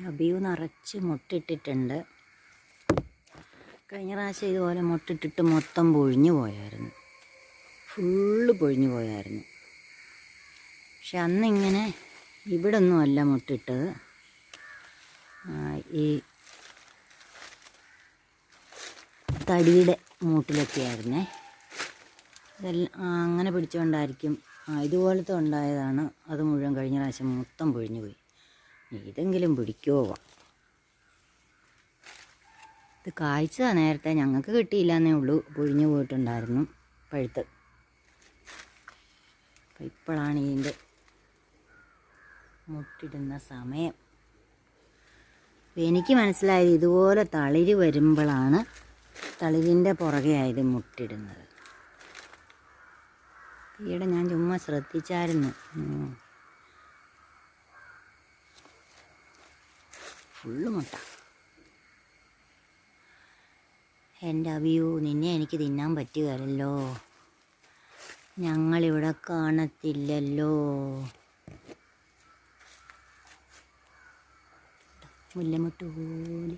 അബിയു നിറച്ച് മുട്ടിട്ടിട്ടുണ്ട്. കഴിഞ്ഞ പ്രാവശ്യം ഇതുപോലെ മുട്ടിട്ടിട്ട് മൊത്തം പൊഴിഞ്ഞു പോയായിരുന്നു, ഫുള്ള് പൊഴിഞ്ഞു പോയായിരുന്നു. പക്ഷെ അന്നിങ്ങനെ ഇവിടെ ഒന്നും അല്ല മുട്ടിട്ടത്, ഈ തടിയുടെ മൂട്ടിലൊക്കെ ആയിരുന്നേ. ഇതെല്ലാം അങ്ങനെ പിടിച്ചുകൊണ്ടായിരിക്കും ഇതുപോലത്തെ ഉണ്ടായതാണ്. അത് മുഴുവൻ കഴിഞ്ഞ പ്രാവശ്യം മൊത്തം പൊഴിഞ്ഞു പോയി. ഇതെങ്കിലും പിടിക്കുമോ? ഇത് കായ്ച്ചതാണ് നേരത്തെ, ഞങ്ങൾക്ക് കിട്ടിയില്ല എന്നേ ഉള്ളൂ, പൊഴിഞ്ഞു പോയിട്ടുണ്ടായിരുന്നു പഴുത്ത്. അപ്പം ഇപ്പോഴാണ് ഇതിൻ്റെ മുട്ടിടുന്ന സമയം. എനിക്ക് മനസ്സിലായത് ഇതുപോലെ തളിര് വരുമ്പോഴാണ് തളിരിൻ്റെ പുറകെ ആയത് മുട്ടിടുന്നത്. ഈയിടെ ഞാൻ ചുമ്മാ ശ്രദ്ധിച്ചായിരുന്നു. ഫുള്ള് മുട്ട. എൻ്റെ അബിയു, നിന്നെ എനിക്ക് തിന്നാൻ പറ്റുകയല്ലോ, ഞങ്ങളിവിടെ കാണത്തില്ലല്ലോ. മുല്ലമുട്ട് പോലെ